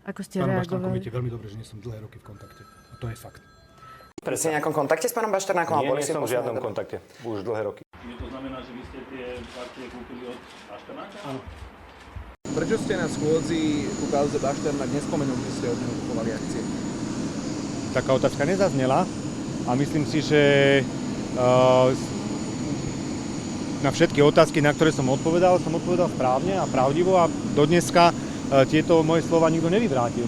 Ako ste Pán Bašternko, reagovali? viete veľmi dobre, že nie som dlhé roky v kontakte. A to je fakt. Ste v nejakom kontakte s pánom Bašternákom? Nie, nie som v žiadnom kontakte. Už dlhé roky. To znamená, že vy ste tie partie kúpili od Bašternáka? Áno. Prečo ste na schôdzi ku kauze Bašternák nespomenuli, že ste od neho kupovali akcie? Taká otázka nezaznela a myslím si, že na všetky otázky, na ktoré som odpovedal správne a pravdivo a dodneska tieto moje slova nikto nevyvrátil.